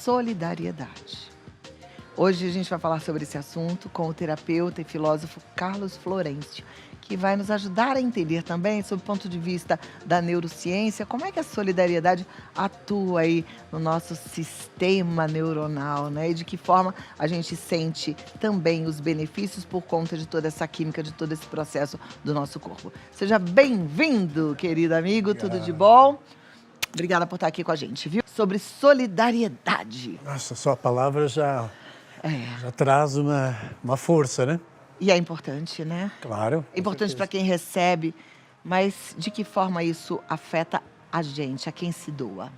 solidariedade. Hoje a gente vai falar sobre esse assunto com o terapeuta e filósofo Carlos Florencio, que vai nos ajudar a entender também, sob o ponto de vista da neurociência, como é que a solidariedade atua aí no nosso sistema neuronal, né? E de que forma a gente sente também os benefícios por conta de toda essa química, de todo esse processo do nosso corpo. Seja bem-vindo, querido amigo, tudo de bom? Obrigada por estar aqui com a gente, viu? Sobre solidariedade. Nossa, só a palavra já traz uma força, né? E é importante, né? Claro. É importante para quem recebe, mas de que forma isso afeta a gente, a quem se doa?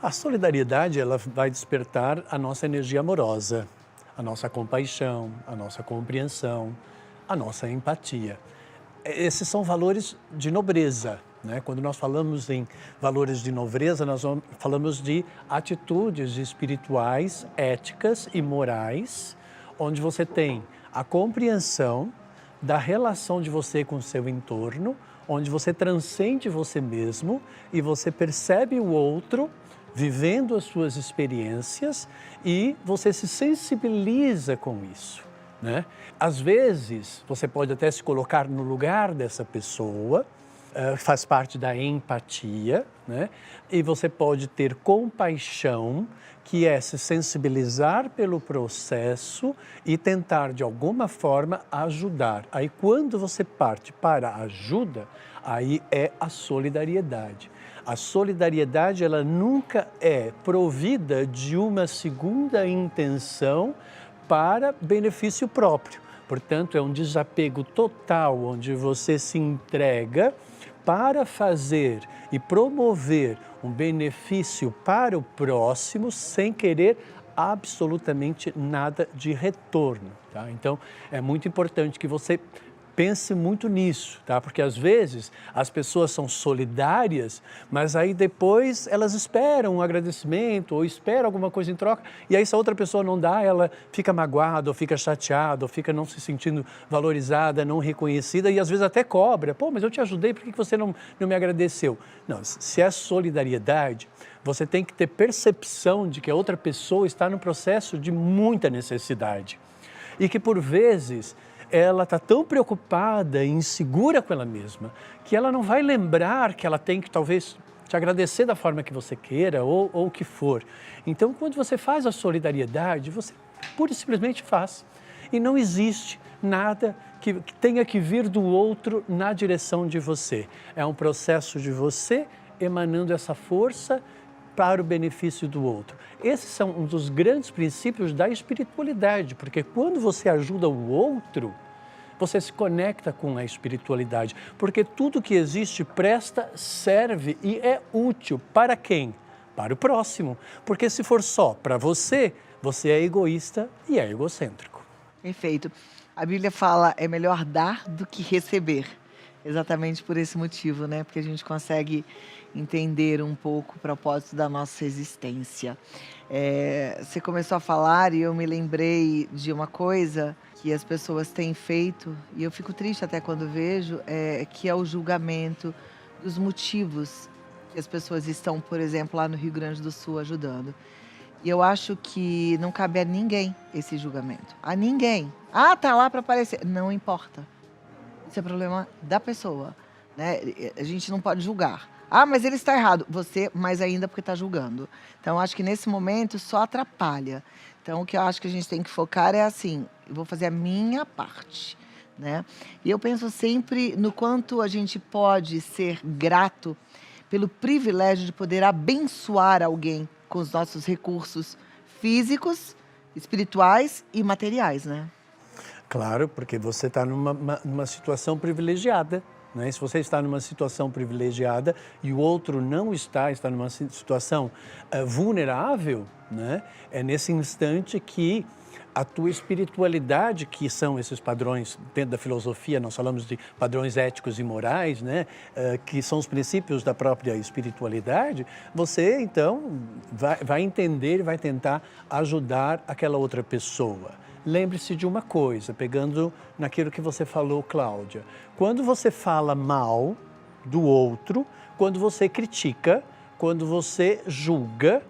A solidariedade, ela vai despertar a nossa energia amorosa, a nossa compaixão, a nossa compreensão, a nossa empatia. Esses são valores de nobreza, né? Quando nós falamos em valores de nobreza, nós falamos de atitudes espirituais, éticas e morais, onde você tem a compreensão da relação de você com o seu entorno, onde você transcende você mesmo e você percebe o outro vivendo as suas experiências e você se sensibiliza com isso, né? Às vezes, você pode até se colocar no lugar dessa pessoa, faz parte da empatia, né? E você pode ter compaixão, que é se sensibilizar pelo processo e tentar, de alguma forma, ajudar. Aí, quando você parte para a ajuda, aí é a solidariedade. A solidariedade, ela nunca é provida de uma segunda intenção para benefício próprio. Portanto, é um desapego total, onde você se entrega para fazer e promover um benefício para o próximo sem querer absolutamente nada de retorno, tá? Então, é muito importante que você pense muito nisso, tá? Porque às vezes as pessoas são solidárias, mas aí depois elas esperam um agradecimento ou esperam alguma coisa em troca e aí se a outra pessoa não dá, ela fica magoada ou fica chateada ou fica não se sentindo valorizada, não reconhecida e às vezes até cobra. Pô, mas eu te ajudei, por que você não me agradeceu? Não, se é solidariedade, você tem que ter percepção de que a outra pessoa está no processo de muita necessidade e que por vezes ela está tão preocupada e insegura com ela mesma que ela não vai lembrar que ela tem que talvez te agradecer da forma que você queira ou o que for. Então, quando você faz a solidariedade, você pura e simplesmente faz. E não existe nada que tenha que vir do outro na direção de você. É um processo de você emanando essa força para o benefício do outro. Esses são um dos grandes princípios da espiritualidade, porque quando você ajuda o outro, você se conecta com a espiritualidade, porque tudo que existe presta, serve e é útil para quem? Para o próximo, porque se for só para você, você é egoísta e é egocêntrico. Perfeito. A Bíblia fala, é melhor dar do que receber. Exatamente por esse motivo, né? Porque a gente consegue entender um pouco o propósito da nossa existência. Você começou a falar e eu me lembrei de uma coisa que as pessoas têm feito, e eu fico triste até quando vejo, que é o julgamento dos motivos que as pessoas estão, por exemplo, lá no Rio Grande do Sul ajudando. E eu acho que não cabe a ninguém esse julgamento. A ninguém. Ah, tá lá para aparecer. Não importa. Isso é problema da pessoa, né? A gente não pode julgar. Ah, mas ele está errado. Você, mais ainda, porque está julgando. Então, acho que nesse momento só atrapalha. Então, o que eu acho que a gente tem que focar é assim, eu vou fazer a minha parte, né? E eu penso sempre no quanto a gente pode ser grato pelo privilégio de poder abençoar alguém com os nossos recursos físicos, espirituais e materiais, né? Claro, porque você está numa situação privilegiada, né? Se você está numa situação privilegiada e o outro não está numa situação vulnerável, né? É nesse instante que a tua espiritualidade, que são esses padrões, dentro da filosofia nós falamos de padrões éticos e morais, né? Que são os princípios da própria espiritualidade, você então vai entender e vai tentar ajudar aquela outra pessoa. Lembre-se de uma coisa, pegando naquilo que você falou, Cláudia. Quando você fala mal do outro, quando você critica, quando você julga,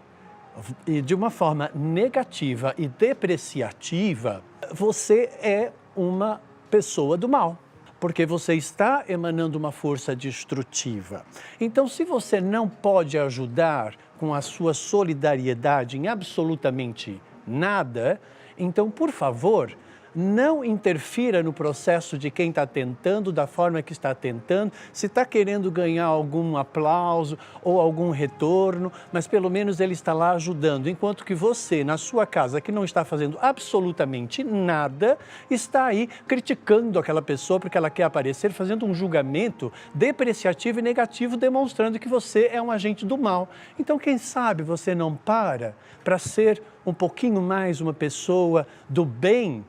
e de uma forma negativa e depreciativa, você é uma pessoa do mal, porque você está emanando uma força destrutiva. Então, se você não pode ajudar com a sua solidariedade em absolutamente nada, então, por favor, não interfira no processo de quem está tentando, da forma que está tentando, se está querendo ganhar algum aplauso ou algum retorno, mas pelo menos ele está lá ajudando, enquanto que você, na sua casa, que não está fazendo absolutamente nada, está aí criticando aquela pessoa porque ela quer aparecer, fazendo um julgamento depreciativo e negativo, demonstrando que você é um agente do mal. Então, quem sabe você não para ser um pouquinho mais uma pessoa do bem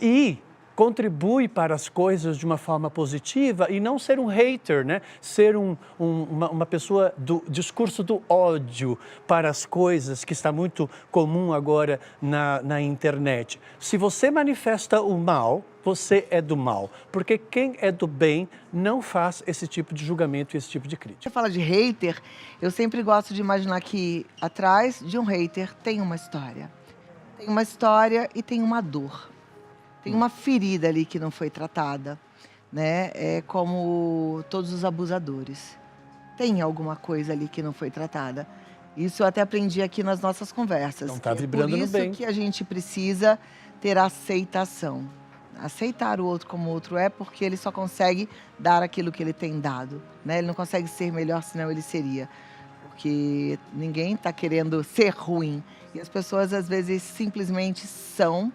e contribui para as coisas de uma forma positiva e não ser um hater, né? Ser uma pessoa do discurso do ódio para as coisas, que está muito comum agora na internet. Se você manifesta o mal, você é do mal, porque quem é do bem não faz esse tipo de julgamento e esse tipo de crítica. Você fala de hater, eu sempre gosto de imaginar que atrás de um hater tem uma história. Tem uma história e tem uma dor. Tem uma ferida ali que não foi tratada, né? É como todos os abusadores. Tem alguma coisa ali que não foi tratada. Isso eu até aprendi aqui nas nossas conversas. Não está vibrando no bem. Por isso que a gente precisa ter aceitação. Aceitar o outro como o outro é, porque ele só consegue dar aquilo que ele tem dado, né? Ele não consegue ser melhor, senão ele seria. Porque ninguém está querendo ser ruim. E as pessoas, às vezes, simplesmente são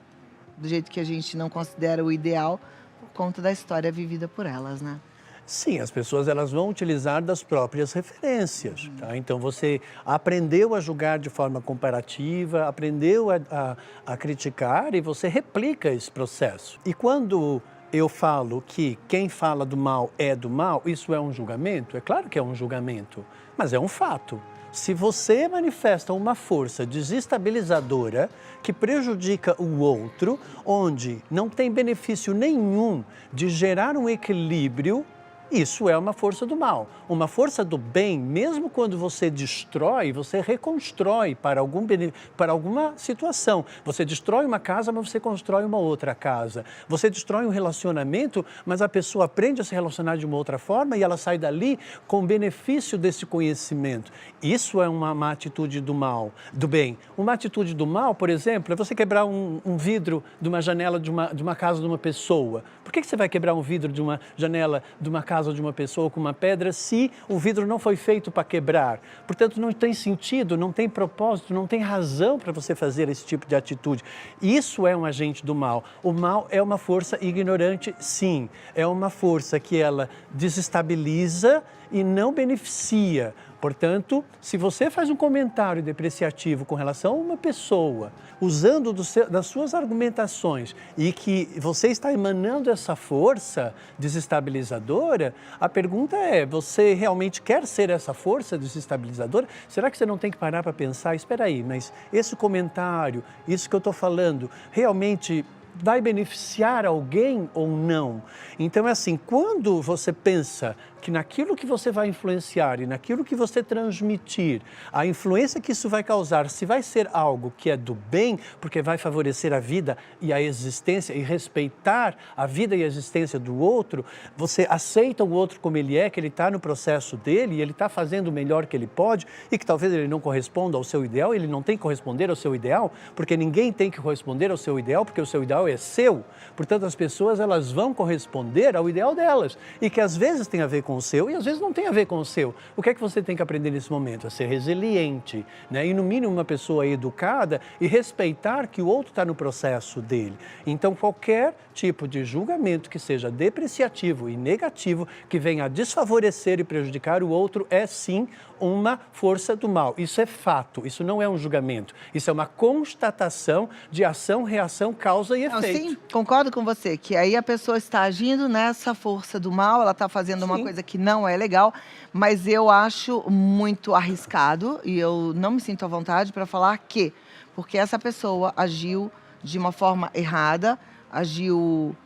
do jeito que a gente não considera o ideal, por conta da história vivida por elas, né? Sim, as pessoas elas vão utilizar das próprias referências, tá? Então você aprendeu a julgar de forma comparativa, aprendeu a criticar e você replica esse processo. E quando eu falo que quem fala do mal é do mal, isso é um julgamento? É claro que é um julgamento, mas é um fato. Se você manifesta uma força desestabilizadora que prejudica o outro, onde não tem benefício nenhum de gerar um equilíbrio, isso é uma força do mal. Uma força do bem, mesmo quando você destrói, você reconstrói para alguma situação. Você destrói uma casa, mas você constrói uma outra casa. Você destrói um relacionamento, mas a pessoa aprende a se relacionar de uma outra forma e ela sai dali com o benefício desse conhecimento. Isso é uma atitude do mal, do bem. Uma atitude do mal, por exemplo, é você quebrar um vidro de uma janela de uma casa de uma pessoa. Por que você vai quebrar um vidro de uma janela de uma casa de uma pessoa com uma pedra se o vidro não foi feito para quebrar? Portanto, não tem sentido, não tem propósito, não tem razão para você fazer esse tipo de atitude. Isso é um agente do mal. O mal é uma força ignorante, sim. É uma força que ela desestabiliza e não beneficia. Portanto, se você faz um comentário depreciativo com relação a uma pessoa, usando das suas argumentações e que você está emanando essa força desestabilizadora, a pergunta é, você realmente quer ser essa força desestabilizadora? Será que você não tem que parar para pensar, espera aí, mas esse comentário, isso que eu estou falando, realmente vai beneficiar alguém ou não? Então, é assim, quando você pensa que naquilo que você vai influenciar e naquilo que você transmitir, a influência que isso vai causar, se vai ser algo que é do bem, porque vai favorecer a vida e a existência e respeitar a vida e a existência do outro, você aceita o outro como ele é, que ele está no processo dele e ele está fazendo o melhor que ele pode e que talvez ele não corresponda ao seu ideal, ele não tem que corresponder ao seu ideal, porque ninguém tem que corresponder ao seu ideal, porque o seu ideal é seu. Portanto, as pessoas elas vão corresponder ao ideal delas e que às vezes tem a ver com o seu e às vezes não tem a ver com o seu. O que é que você tem que aprender nesse momento? A ser resiliente, né? E no mínimo uma pessoa educada e respeitar que o outro está no processo dele. Então qualquer tipo de julgamento que seja depreciativo e negativo, que venha a desfavorecer e prejudicar o outro, é sim uma força do mal. Isso é fato, isso não é um julgamento. Isso é uma constatação de ação, reação, causa e efeito. Sim, concordo com você, que aí a pessoa está agindo nessa força do mal, ela está fazendo uma Sim. coisa que não é legal, mas eu acho muito arriscado e eu não me sinto à vontade para falar que, porque essa pessoa agiu de uma forma errada, agiu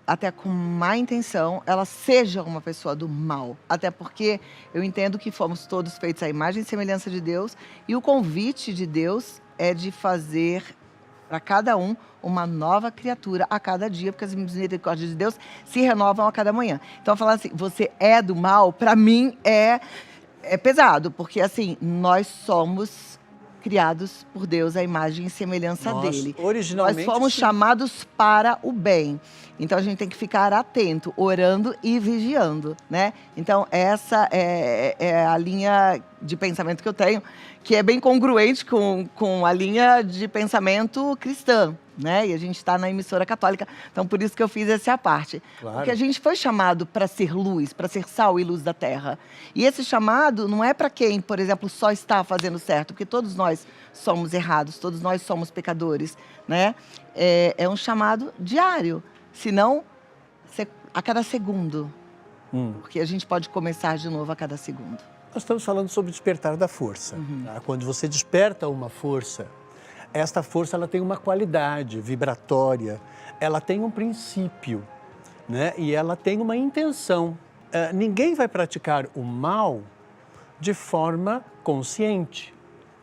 até com má intenção, ela seja uma pessoa do mal. Até porque eu entendo que fomos todos feitos à imagem e semelhança de Deus, e o convite de Deus é de fazer para cada um uma nova criatura a cada dia, porque as misericórdias de Deus se renovam a cada manhã. Então, falar assim, você é do mal, para mim é pesado, porque assim, nós somos criados por Deus à imagem e semelhança dele. Originalmente, nós fomos chamados para o bem. Então a gente tem que ficar atento, orando e vigiando, né? Então essa é a linha de pensamento que eu tenho, que é bem congruente com a linha de pensamento cristã, né? E a gente está na emissora católica, então por isso que eu fiz essa parte. Claro. Porque a gente foi chamado para ser luz, para ser sal e luz da terra. E esse chamado não é para quem, por exemplo, só está fazendo certo, porque todos nós somos errados, todos nós somos pecadores, né? É um chamado diário, senão a cada segundo. Porque a gente pode começar de novo a cada segundo. Nós estamos falando sobre o despertar da força. Tá? Quando você desperta uma força, esta força ela tem uma qualidade vibratória, ela tem um princípio, né? E ela tem uma intenção. Ninguém vai praticar o mal de forma consciente,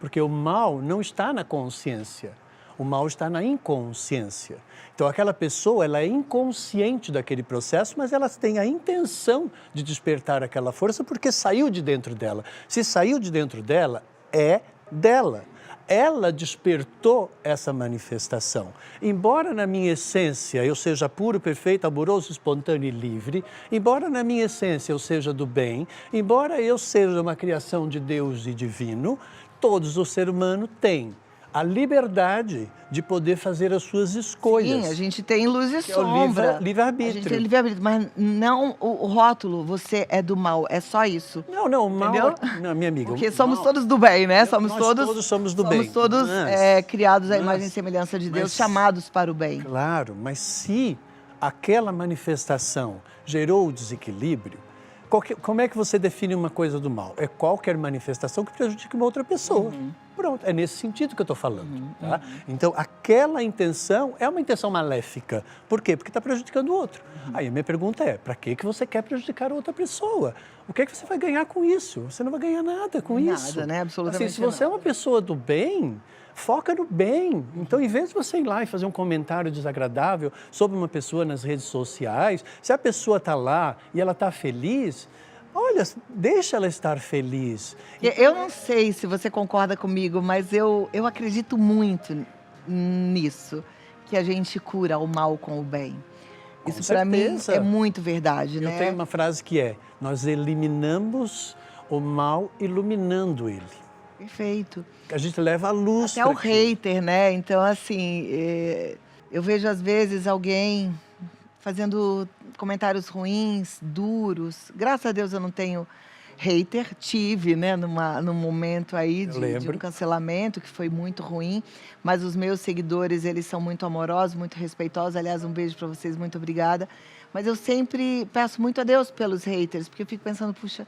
porque o mal não está na consciência, o mal está na inconsciência. Então, aquela pessoa, ela é inconsciente daquele processo, mas ela tem a intenção de despertar aquela força porque saiu de dentro dela. Se saiu de dentro dela, é dela. Ela despertou essa manifestação. Embora na minha essência eu seja puro, perfeito, amoroso, espontâneo e livre, embora na minha essência eu seja do bem, embora eu seja uma criação de Deus e divino, todos os seres humanos têm a liberdade de poder fazer as suas escolhas. Sim, a gente tem luz e que sombra. É o livre-arbítrio. A gente tem livre-arbítrio, mas não o rótulo, você é do mal, é só isso. Não, o mal... Entendeu? Não, minha amiga... Porque somos todos do bem, né? Nós todos somos do bem. Somos todos criados à imagem e semelhança de Deus, chamados para o bem. Claro, mas se aquela manifestação gerou o desequilíbrio, como é que você define uma coisa do mal? É qualquer manifestação que prejudique uma outra pessoa. Pronto, é nesse sentido que eu estou falando. Tá? Então, aquela intenção é uma intenção maléfica. Por quê? Porque está prejudicando o outro. Aí a minha pergunta é, para que você quer prejudicar outra pessoa? O que é que você vai ganhar com isso? Você não vai ganhar nada com isso. Nada, né? Absolutamente assim, se você é uma pessoa do bem, foca no bem. Então, em vez de você ir lá e fazer um comentário desagradável sobre uma pessoa nas redes sociais, se a pessoa está lá e ela está feliz, olha, deixa ela estar feliz. Eu não sei se você concorda comigo, mas eu acredito muito nisso, que a gente cura o mal com o bem. Isso para mim é muito verdade, né? Eu tenho uma frase que é, nós eliminamos o mal iluminando ele. Perfeito. A gente leva a luz até o hater, né? Então, assim, eu vejo às vezes alguém fazendo comentários ruins, duros. Graças a Deus eu não tenho hater. Tive, né, num momento aí de um cancelamento que foi muito ruim. Mas os meus seguidores, eles são muito amorosos, muito respeitosos. Aliás, um beijo para vocês, muito obrigada. Mas eu sempre peço muito a Deus pelos haters, porque eu fico pensando, puxa,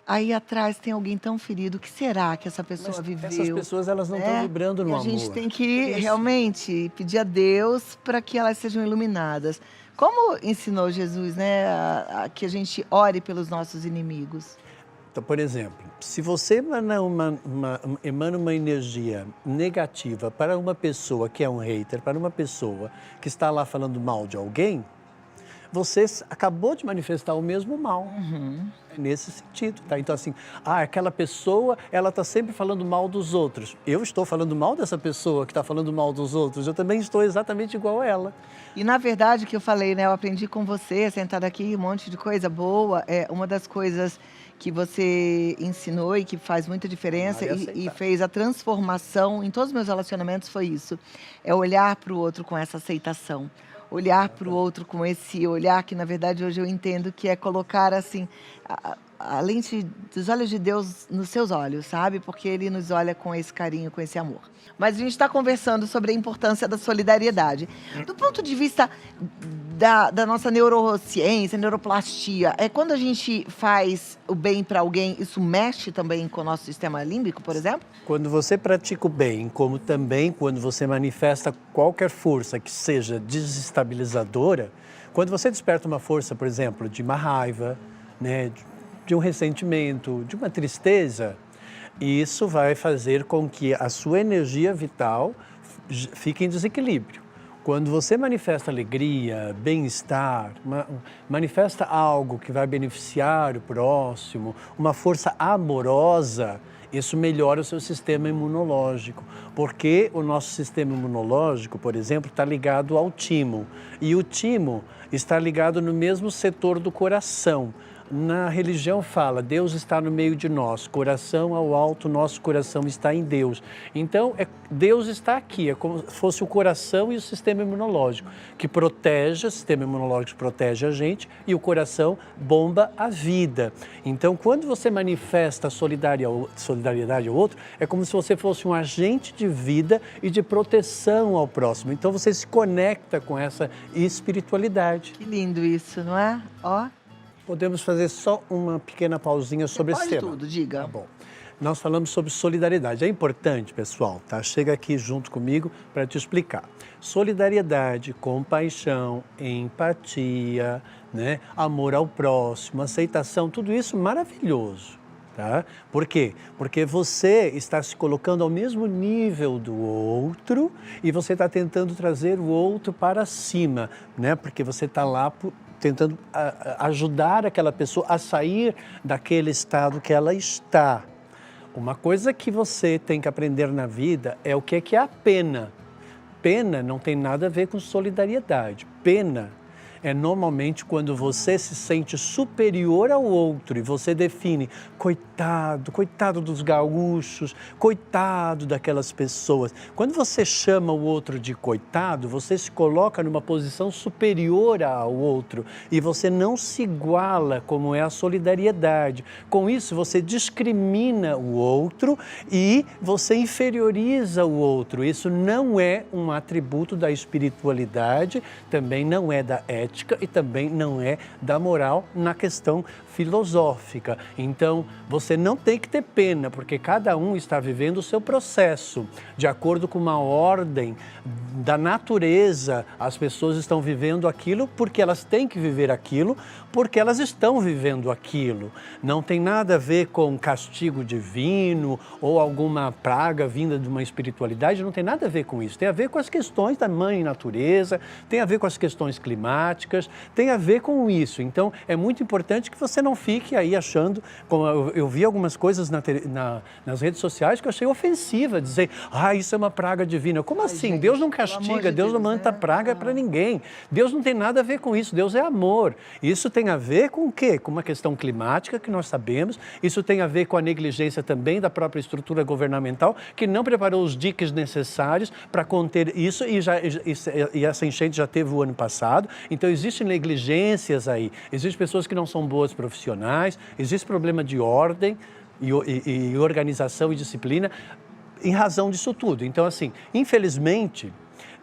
aí atrás tem alguém tão ferido, o que será que essa pessoa viveu? Essas pessoas, elas não estão vibrando no amor. A gente tem que realmente pedir a Deus para que elas sejam iluminadas. Como ensinou Jesus, né, que a gente ore pelos nossos inimigos? Então, por exemplo, se você emana uma energia negativa para uma pessoa que é um hater, para uma pessoa que está lá falando mal de alguém, você acabou de manifestar o mesmo mal. É nesse sentido, tá? Então, assim, aquela pessoa, ela está sempre falando mal dos outros. Eu estou falando mal dessa pessoa que está falando mal dos outros. Eu também estou exatamente igual a ela. E, na verdade, que eu falei, né? Eu aprendi com você, sentada aqui, um monte de coisa boa. Uma das coisas que você ensinou e que faz muita diferença e fez a transformação em todos os meus relacionamentos foi isso. É olhar para o outro com essa aceitação. Olhar para o outro com esse olhar que, na verdade, hoje eu entendo que é colocar, assim, a lente dos olhos de Deus nos seus olhos, sabe? Porque Ele nos olha com esse carinho, com esse amor. Mas a gente está conversando sobre a importância da solidariedade. Do ponto de vista da nossa neurociência, neuroplastia, quando a gente faz o bem para alguém, isso mexe também com o nosso sistema límbico, por exemplo? Quando você pratica o bem, como também quando você manifesta qualquer força que seja desestabilizadora, quando você desperta uma força, por exemplo, de uma raiva, né, de um ressentimento, de uma tristeza, isso vai fazer com que a sua energia vital fique em desequilíbrio. Quando você manifesta alegria, bem-estar, manifesta algo que vai beneficiar o próximo, uma força amorosa, isso melhora o seu sistema imunológico, porque o nosso sistema imunológico, por exemplo, está ligado ao timo, e o timo está ligado no mesmo setor do coração. Na religião fala, Deus está no meio de nós, coração ao alto, nosso coração está em Deus. Então, Deus está aqui, é como se fosse o coração e o sistema imunológico, que protege, o sistema imunológico protege a gente e o coração bomba a vida. Então, quando você manifesta solidariedade ao outro, é como se você fosse um agente de vida e de proteção ao próximo. Então, você se conecta com essa espiritualidade. Que lindo isso, não é? Ó. Podemos fazer só uma pequena pausinha sobre esse tema. Pode tudo, diga. Tá bom. Nós falamos sobre solidariedade. É importante, pessoal, tá? Chega aqui junto comigo para te explicar. Solidariedade, compaixão, empatia, né? Amor ao próximo, aceitação, tudo isso maravilhoso. Tá? Por quê? Porque você está se colocando ao mesmo nível do outro e você está tentando trazer o outro para cima, né? Porque você está lá tentando ajudar aquela pessoa a sair daquele estado que ela está. Uma coisa que você tem que aprender na vida é o que é a pena. Pena não tem nada a ver com solidariedade. Pena é normalmente quando você se sente superior ao outro e você define, coitado dos gaúchos, coitado daquelas pessoas. Quando você chama o outro de coitado, você se coloca numa posição superior ao outro e você não se iguala, como é a solidariedade. Com isso, você discrimina o outro e você inferioriza o outro. Isso não é um atributo da espiritualidade, também não é da ética e também não é da moral na questão filosófica. Então, você não tem que ter pena, porque cada um está vivendo o seu processo. De acordo com uma ordem da natureza, as pessoas estão vivendo aquilo porque elas têm que viver aquilo, porque elas estão vivendo aquilo. Não tem nada a ver com castigo divino ou alguma praga vinda de uma espiritualidade, não tem nada a ver com isso. Tem a ver com as questões da mãe natureza, tem a ver com as questões climáticas, tem a ver com isso. Então, é muito importante que você não fique aí achando, como eu vi algumas coisas nas redes sociais que eu achei ofensiva, dizer, isso é uma praga divina. Como assim? Gente, Deus não castiga, Deus não manda praga para ninguém. Deus não tem nada a ver com isso, Deus é amor. Isso tem a ver com o quê? Com uma questão climática que nós sabemos, isso tem a ver com a negligência também da própria estrutura governamental, que não preparou os diques necessários para conter isso e essa enchente já teve o ano passado. Então, existem negligências aí, existem pessoas que não são boas profissionais, existe problema de ordem e organização e disciplina em razão disso tudo. Então, assim, infelizmente,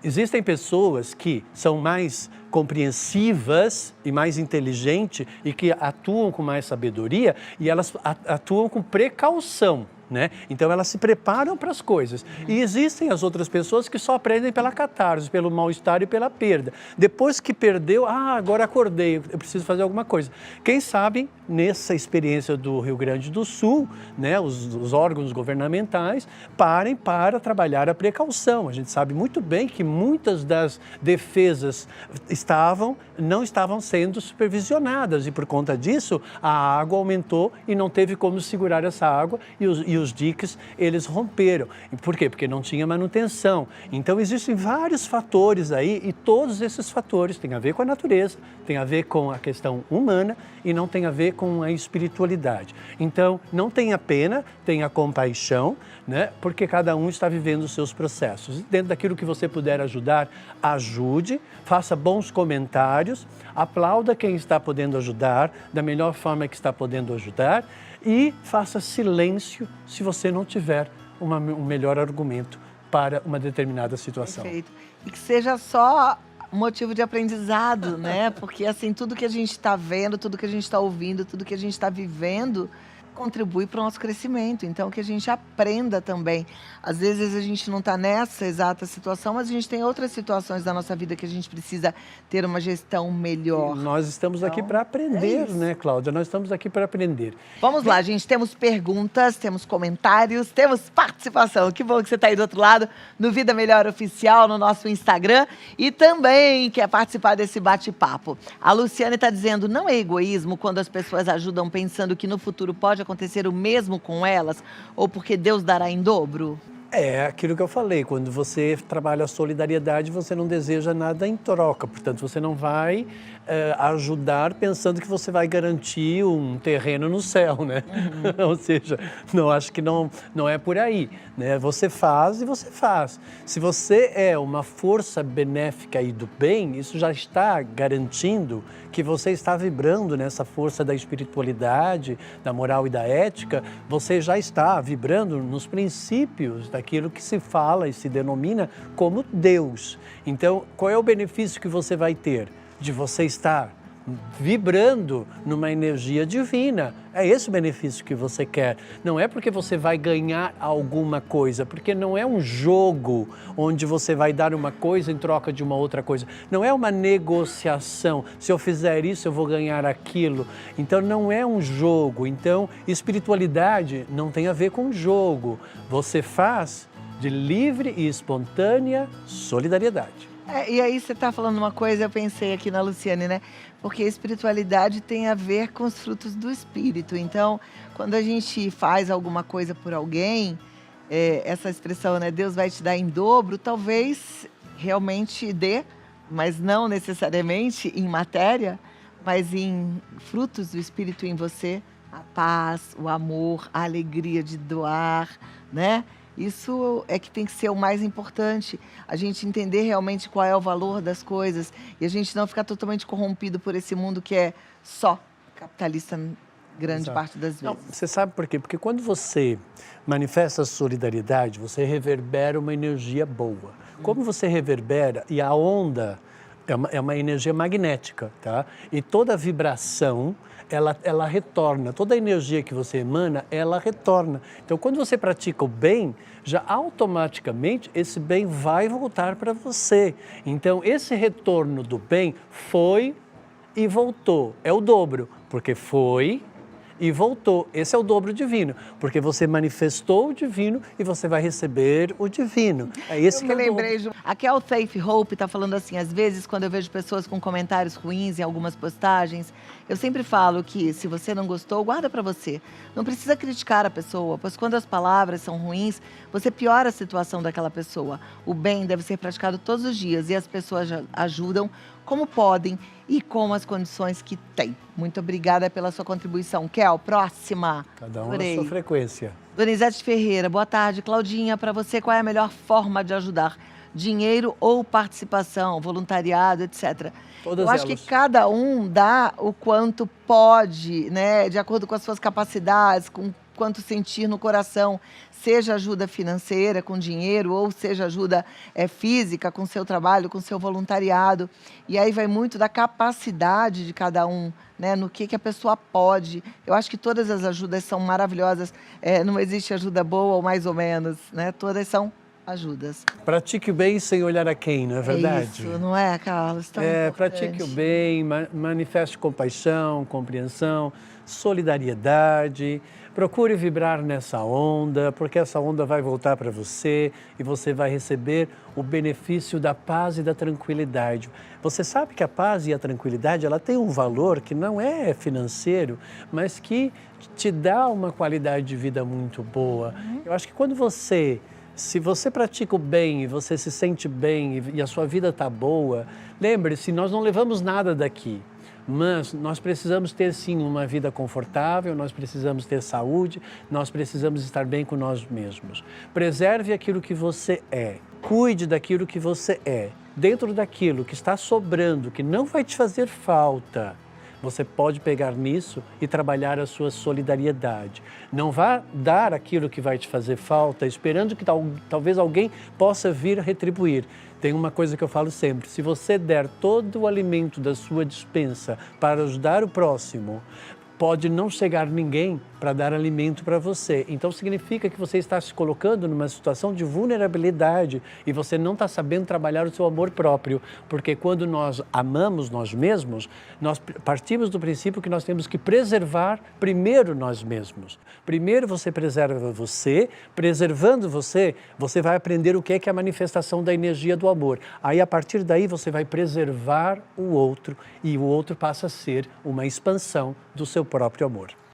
existem pessoas que são mais compreensivas e mais inteligentes e que atuam com mais sabedoria e elas atuam com precaução. Né? Então elas se preparam para as coisas. E existem as outras pessoas que só aprendem pela catarse, pelo mal-estar e pela perda. Depois que perdeu, agora acordei, eu preciso fazer alguma coisa. Quem sabe, nessa experiência do Rio Grande do Sul, né, os órgãos governamentais parem para trabalhar a precaução. A gente sabe muito bem que muitas das defesas não estavam sendo supervisionadas e por conta disso a água aumentou e não teve como segurar essa água e os diques, eles romperam. Por quê? Porque não tinha manutenção. Então, existem vários fatores aí e todos esses fatores têm a ver com a natureza, têm a ver com a questão humana e não tem a ver com a espiritualidade. Então, não tenha pena, tenha compaixão, né? Porque cada um está vivendo os seus processos. Dentro daquilo que você puder ajudar, ajude, faça bons comentários, aplauda quem está podendo ajudar, da melhor forma que está podendo ajudar, e faça silêncio se você não tiver um melhor argumento para uma determinada situação. Perfeito. E que seja só motivo de aprendizado, né? Porque assim, tudo que a gente está vendo, tudo que a gente está ouvindo, tudo que a gente está vivendo contribui para o nosso crescimento. Então, que a gente aprenda também. Às vezes a gente não está nessa exata situação, mas a gente tem outras situações da nossa vida que a gente precisa ter uma gestão melhor. E nós estamos aqui Então, para aprender, é né, Cláudia? Nós estamos aqui para aprender. Vamos lá, gente. Temos perguntas, temos comentários, temos participação. Que bom que você está aí do outro lado, no Vida Melhor Oficial, no nosso Instagram. E também quer participar desse bate-papo. A Luciane está dizendo, não é egoísmo quando as pessoas ajudam pensando que no futuro pode acontecer o mesmo com elas? Ou porque Deus dará em dobro? É aquilo que eu falei, quando você trabalha a solidariedade, você não deseja nada em troca, portanto, você não vai ajudar pensando que você vai garantir um terreno no céu, né? Ou seja, não acho que não é por aí, né? Você faz e você faz. Se você é uma força benéfica e do bem, isso já está garantindo que você está vibrando nessa força da espiritualidade, da moral e da ética, você já está vibrando nos princípios daquilo que se fala e se denomina como Deus. Então, qual é o benefício que você vai ter? De você estar vibrando numa energia divina. É esse o benefício que você quer. Não é porque você vai ganhar alguma coisa, porque não é um jogo onde você vai dar uma coisa em troca de uma outra coisa. Não é uma negociação. Se eu fizer isso, eu vou ganhar aquilo. Então, não é um jogo. Então, espiritualidade não tem a ver com jogo. Você faz de livre e espontânea solidariedade. E aí você está falando uma coisa, eu pensei aqui na Luciane, né? Porque a espiritualidade tem a ver com os frutos do Espírito. Então, quando a gente faz alguma coisa por alguém, essa expressão, né? Deus vai te dar em dobro, talvez realmente dê, mas não necessariamente em matéria, mas em frutos do Espírito em você. A paz, o amor, a alegria de doar, né? Isso é que tem que ser o mais importante, a gente entender realmente qual é o valor das coisas e a gente não ficar totalmente corrompido por esse mundo que é só capitalista grande Exato. parte das vezes. Não, você sabe por quê? Porque quando você manifesta a solidariedade, você reverbera uma energia boa. Como você reverbera, e a onda é uma energia magnética, tá? E toda vibração, ela retorna. Toda a energia que você emana, ela retorna. Então, quando você pratica o bem, já automaticamente esse bem vai voltar para você. Então, esse retorno do bem foi e voltou. É o dobro, porque foi e voltou. Esse é o dobro divino, porque você manifestou o divino e você vai receber o divino. É esse que é o dobro. Lembrei de... A Kel Faith Hope está falando assim, às vezes quando eu vejo pessoas com comentários ruins em algumas postagens, eu sempre falo que se você não gostou, guarda para você. Não precisa criticar a pessoa, pois quando as palavras são ruins, você piora a situação daquela pessoa. O bem deve ser praticado todos os dias e as pessoas ajudam como podem e com as condições que têm. Muito obrigada pela sua contribuição. Kel, próxima. Cada um na sua frequência. Donizete Ferreira, boa tarde. Claudinha, para você, qual é a melhor forma de ajudar? Dinheiro ou participação, voluntariado, etc. Eu acho que cada um dá o quanto pode, né? De acordo com as suas capacidades, com quanto sentir no coração, seja ajuda financeira, com dinheiro, ou seja ajuda física, com seu trabalho, com seu voluntariado. E aí vai muito da capacidade de cada um, né, no que a pessoa pode. Eu acho que todas as ajudas são maravilhosas, não existe ajuda boa ou mais ou menos, né? Todas são ajudas. Pratique o bem sem olhar a quem, não é verdade? Isso, não é, Carlos? Tão importante. Pratique o bem, manifeste compaixão, compreensão, solidariedade. Procure vibrar nessa onda, porque essa onda vai voltar para você e você vai receber o benefício da paz e da tranquilidade. Você sabe que a paz e a tranquilidade, ela tem um valor que não é financeiro, mas que te dá uma qualidade de vida muito boa. Eu acho que quando se você pratica o bem e você se sente bem e a sua vida está boa, lembre-se, nós não levamos nada daqui. Mas nós precisamos ter, sim, uma vida confortável, nós precisamos ter saúde, nós precisamos estar bem com nós mesmos. Preserve aquilo que você é, cuide daquilo que você é. Dentro daquilo que está sobrando, que não vai te fazer falta, Você pode pegar nisso e trabalhar a sua solidariedade. Não vá dar aquilo que vai te fazer falta, esperando que talvez alguém possa vir retribuir. Tem uma coisa que eu falo sempre: se você der todo o alimento da sua despensa para ajudar o próximo, pode não chegar ninguém para dar alimento para você. Então significa que você está se colocando numa situação de vulnerabilidade e você não está sabendo trabalhar o seu amor próprio. Porque quando nós amamos nós mesmos, nós partimos do princípio que nós temos que preservar primeiro nós mesmos. Primeiro você preserva você, preservando você, você vai aprender o que é a manifestação da energia do amor. Aí a partir daí você vai preservar o outro e o outro passa a ser uma expansão do seu próprio amor.